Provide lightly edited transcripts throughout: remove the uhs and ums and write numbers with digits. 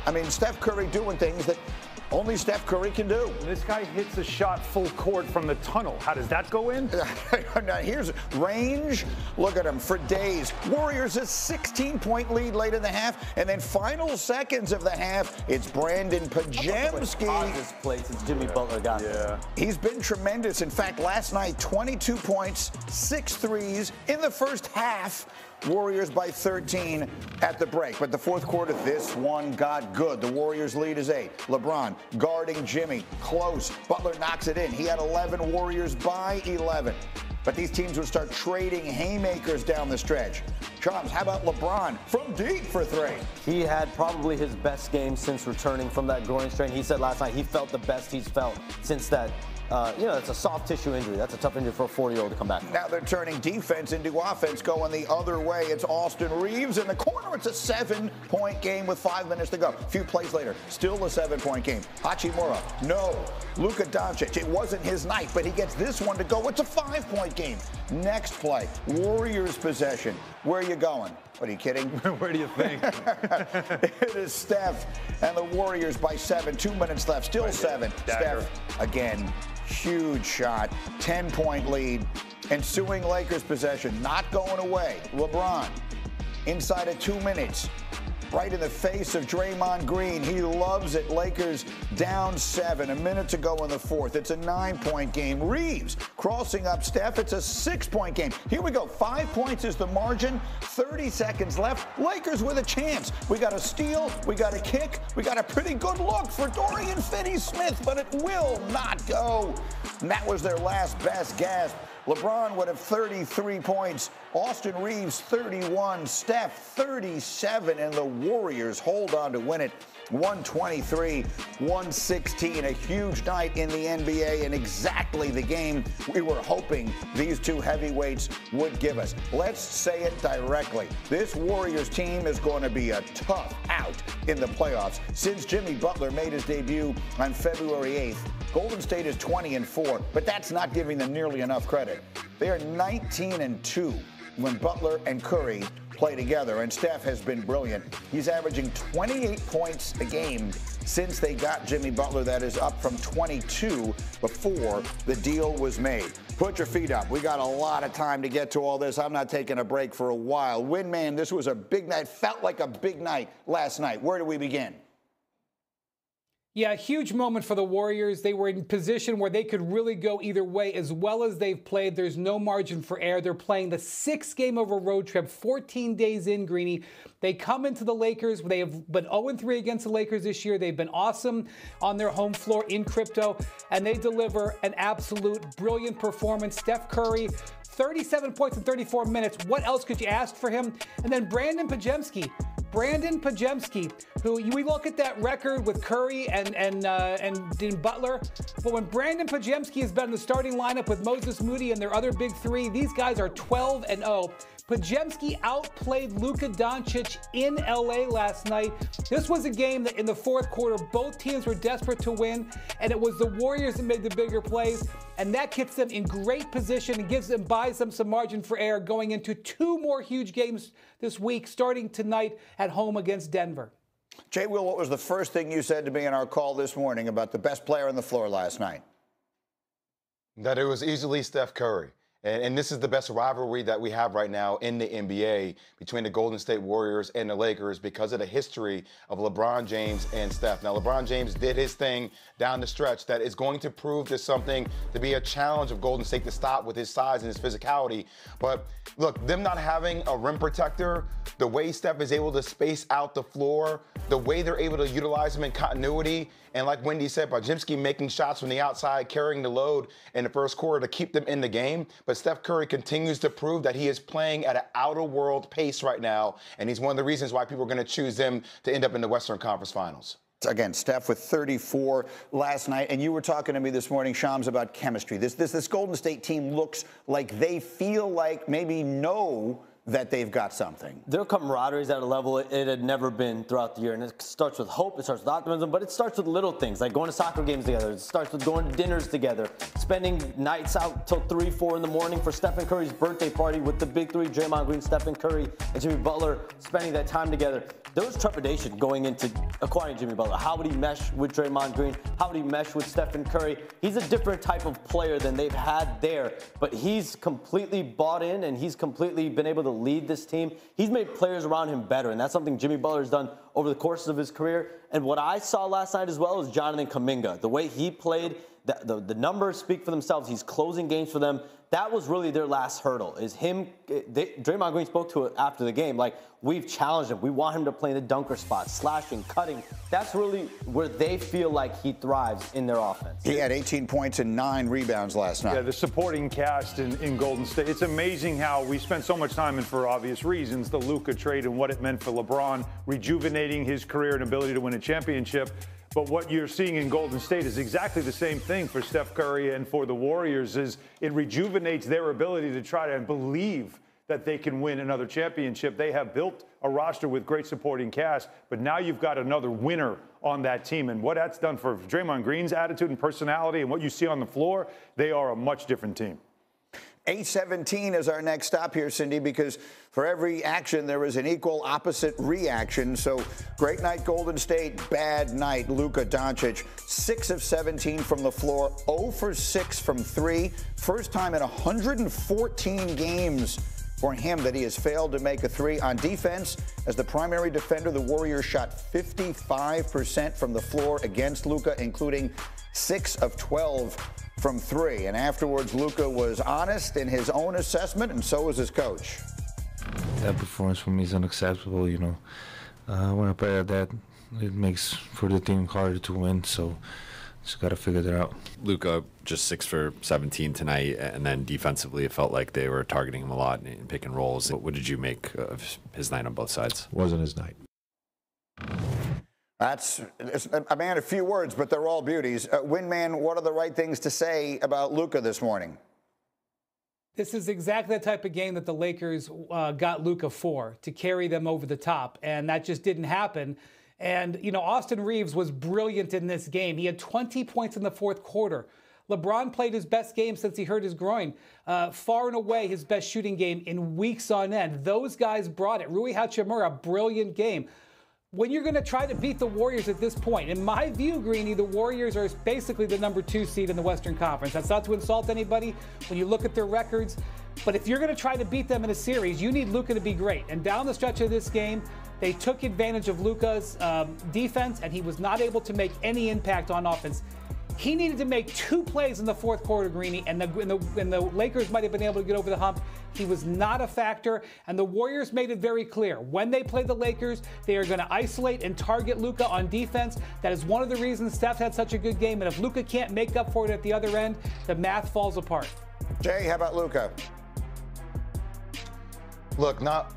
I mean, Steph Curry doing things that only Steph Curry can do. This guy hits a shot full court from the tunnel. How does that go in? Now here's range. Look at him for days. Warriors a 16-point lead late in the half, and then final seconds of the half, it's Brandon Pajemski. This place since Jimmy Butler got there. He's been tremendous. In fact, last night, 22 points, 6 threes in the first half. Warriors by 13 at the break. But the fourth quarter, this one got good. The Warriors lead is 8. LeBron guarding Jimmy. Close. Butler knocks it in. He had 11. Warriors by 11. But these teams would start trading haymakers down the stretch. Chums, how about LeBron from deep for 3? He had probably his best game since returning from that groin strain. He said last night he felt the best he's felt since that. It's a soft tissue injury. That's a tough injury for a 40-year-old to come back from. Now they're turning defense into offense, going the other way. It's Austin Reeves in the corner. It's a 7-point game with 5 minutes to go. A few plays later, still a 7-point game. Hachimura, no. Luka Doncic, it wasn't his night, but he gets this one to go. It's a 5-point game. Next play, Warriors possession. Where are you going? What, are you kidding? Where do you think? It is Steph and the Warriors by 7. 2 minutes left. Still 7. Dagger. Steph, again, huge shot. 10-point lead. Ensuing Lakers possession. Not going away. LeBron, inside of 2 minutes. Right in the face of Draymond Green. He loves it. Lakers down 7. A minute to go in the fourth. It's a 9-point game. Reeves crossing up Steph. It's a 6-point game. Here we go. 5 points is the margin. 30 seconds left. Lakers with a chance. We got a steal. We got a kick. We got a pretty good look for Dorian Finney-Smith, but it will not go. And that was their last best gasp. LeBron would have 33 points. Austin Reeves 31. Steph 37. And the Warriors hold on to win it 123-116. A huge night in the NBA and exactly the game we were hoping these two heavyweights would give us. Let's say it directly. This Warriors team is going to be a tough out in the playoffs. Since Jimmy Butler made his debut on February 8th, Golden State is 20-4, but that's not giving them nearly enough credit. They are 19-2 when Butler and Curry play together, and Steph has been brilliant. He's averaging 28 points a game since they got Jimmy Butler. That is up from 22 before the deal was made. Put your feet up. We got a lot of time to get to all this. I'm not taking a break for a while. Windman, this was a big night. Felt like a big night last night. Where do we begin? Yeah, a huge moment for the Warriors. They were in position where they could really go either way. As well as they've played, there's no margin for error. They're playing the 6th game of a road trip, 14 days in, Greeny. They come into the Lakers. They have been 0-3 against the Lakers this year. They've been awesome on their home floor in crypto, and they deliver an absolute brilliant performance. Steph Curry, 37 points in 34 minutes. What else could you ask for him? And then Brandon Pajemski, who we look at that record with Curry and Butler, but when Brandon Pajemski has been in the starting lineup with Moses Moody and their other big three, these guys are 12-0. Pajemski outplayed Luka Doncic in LA last night. This was a game that in the fourth quarter, both teams were desperate to win, and it was the Warriors that made the bigger plays, and that gets them in great position and buys them some margin for error going into 2 more huge games this week, starting tonight at home against Denver. Jay Will, what was the first thing you said to me in our call this morning about the best player on the floor last night? That it was easily Steph Curry. And this is the best rivalry that we have right now in the NBA between the Golden State Warriors and the Lakers because of the history of LeBron James and Steph. Now, LeBron James did his thing down the stretch that is going to prove to something to be a challenge of Golden State to stop with his size and his physicality. But look, them not having a rim protector, the way Steph is able to space out the floor, the way they're able to utilize him in continuity, and like Wendy said, Pajemski making shots from the outside, carrying the load in the first quarter to keep them in the game. But Steph Curry continues to prove that he is playing at an outer-world pace right now, and he's one of the reasons why people are going to choose him to end up in the Western Conference Finals. Again, Steph with 34 last night, and you were talking to me this morning, Shams, about chemistry. This Golden State team looks like they feel like maybe know that they've got something. Their camaraderie is at a level it had never been throughout the year. And it starts with hope, it starts with optimism, but it starts with little things, like going to soccer games together. It starts with going to dinners together, spending nights out till 3, 4 in the morning for Stephen Curry's birthday party with the big three, Draymond Green, Stephen Curry, and Jimmy Butler, spending that time together. There was trepidation going into acquiring Jimmy Butler. How would he mesh with Draymond Green? How would he mesh with Stephen Curry? He's a different type of player than they've had there, but he's completely bought in and he's completely been able to lead this team. He's made players around him better, and that's something Jimmy Butler's done over the course of his career. And what I saw last night as well is Jonathan Kuminga. The way he played, the numbers speak for themselves. He's closing games for them. That was really their last hurdle, is him. Draymond Green spoke to it after the game, like, we've challenged him. We want him to play in the dunker spot, slashing, cutting. That's really where they feel like he thrives in their offense. He had 18 points and 9 rebounds last night. Yeah, the supporting cast in Golden State. It's amazing how we spent so much time, and for obvious reasons, the Luka trade and what it meant for LeBron, rejuvenating his career and ability to win a championship. But what you're seeing in Golden State is exactly the same thing for Steph Curry and for the Warriors. Is it rejuvenates their ability to try to believe that they can win another championship. They have built a roster with great supporting cast, but now you've got another winner on that team. And what that's done for Draymond Green's attitude and personality and what you see on the floor, they are a much different team. 8:17 is our next stop here, Cindy, because for every action, there is an equal opposite reaction. So great night, Golden State. Bad night, Luka Doncic. 6 of 17 from the floor, 0 for 6 from 3. First time in 114 games for him that he has failed to make a 3. On defense, as the primary defender, the Warriors shot 55% from the floor against Luka, including 6 of 12 from 3. And afterwards, Luka was honest in his own assessment, and so was his coach. That performance for me is unacceptable. You know, when I play like that, it makes for the team harder to win. So just got to figure that out. Luka just 6 for 17 tonight, and then defensively, it felt like they were targeting him a lot in pick and rolls. What did you make of his night on both sides? Wasn't his night. That's a man of few words, but they're all beauties. Windman, what are the right things to say about Luka this morning? This is exactly the type of game that the Lakers got Luka for, to carry them over the top, and that just didn't happen. And, you know, Austin Reeves was brilliant in this game. He had 20 points in the fourth quarter. LeBron played his best game since he hurt his groin. Far and away his best shooting game in weeks on end. Those guys brought it. Rui Hachimura, brilliant game. When you're going to try to beat the Warriors at this point, in my view, Greeny, the Warriors are basically the number 2 seed in the Western Conference. That's not to insult anybody when you look at their records. But if you're going to try to beat them in a series, you need Luka to be great. And down the stretch of this game, they took advantage of Luka's defense, and he was not able to make any impact on offense. He needed to make 2 plays in the fourth quarter, Greeny, and the Lakers might have been able to get over the hump. He was not a factor, and the Warriors made it very clear. When they play the Lakers, they are going to isolate and target Luka on defense. That is one of the reasons Steph had such a good game, and if Luka can't make up for it at the other end, the math falls apart. Jay, how about Luka? Look, not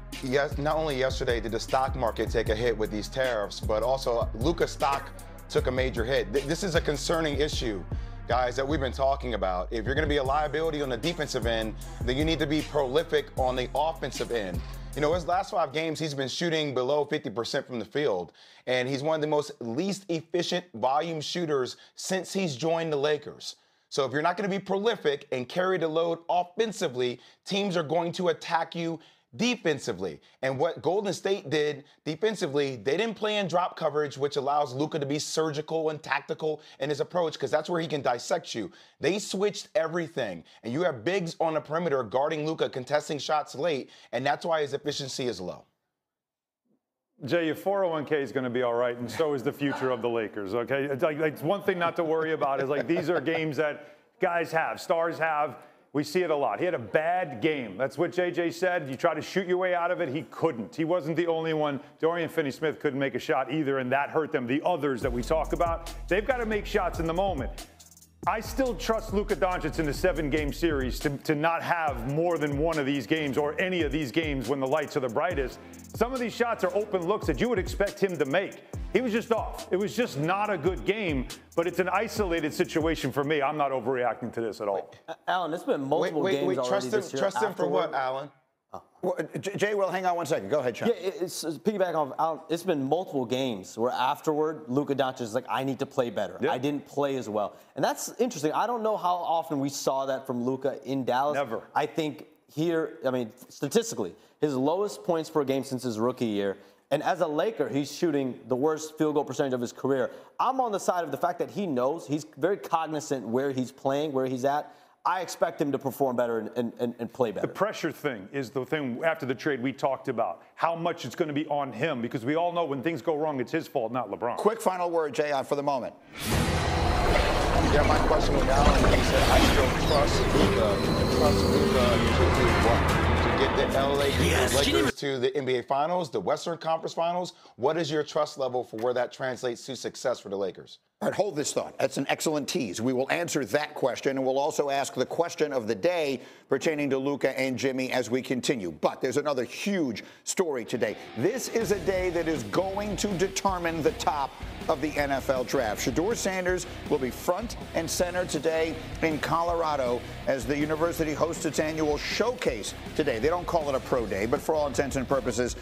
only yesterday did the stock market take a hit with these tariffs, but also Luka's stock took a major hit. This is a concerning issue, guys, that we've been talking about. If you're going to be a liability on the defensive end, then you need to be prolific on the offensive end. You know, his last 5 games, he's been shooting below 50% from the field, and he's one of the most least efficient volume shooters since he's joined the Lakers. So if you're not going to be prolific and carry the load offensively, teams are going to attack you defensively. And what Golden State did defensively, they didn't play in drop coverage, which allows Luka to be surgical and tactical in his approach, because that's where he can dissect you. They switched everything, and you have bigs on the perimeter guarding Luka, contesting shots late, and that's why his efficiency is low. Jay, your 401k is going to be all right, and so is the future of the Lakers, okay? It's one thing not to worry about is, like, these are games that guys have, stars have. We see it a lot. He had a bad game. That's what JJ said. You try to shoot your way out of it. He couldn't. He wasn't the only one. Dorian Finney-Smith couldn't make a shot either, and that hurt them. The others that we talk about, they've got to make shots in the moment. I still trust Luka Doncic in the 7-game series to not have more than one of these games or any of these games when the lights are the brightest. Some of these shots are open looks that you would expect him to make. He was just off. It was just not a good game, but it's an isolated situation for me. I'm not overreacting to this at all. Alan, it's been multiple games already this year. Trust him for what, Alan? Well, Jay, well, hang on one second. Go ahead, Sean. Yeah, it's piggyback on. It's been multiple games where afterward, Luka Doncic is like, I need to play better. Yeah. I didn't play as well, and that's interesting. I don't know how often we saw that from Luka in Dallas. Never. I think here, I mean, statistically, his lowest points per game since his rookie year. And as a Laker, he's shooting the worst field goal percentage of his career. I'm on the side of the fact that he knows, he's very cognizant where he's playing, where he's at. I expect him to perform better and play better. The pressure thing is the thing after the trade we talked about, how much it's going to be on him, because we all know when things go wrong, it's his fault, not LeBron. Quick final word, Jay, for the moment. Yeah, my question with Alan, he said, I still trust Luka to do what? To get the Lakers to the NBA Finals, the Western Conference Finals? What is your trust level for where that translates to success for the Lakers? All right, hold this thought. That's an excellent tease. We will answer that question, and we'll also ask the question of the day pertaining to Luka and Jimmy as we continue. But there's another huge story today. This is a day that is going to determine the top of the NFL draft. Shedeur Sanders will be front and center today in Colorado as the university hosts its annual showcase today. They don't call it a pro day, but for all intents and purposes,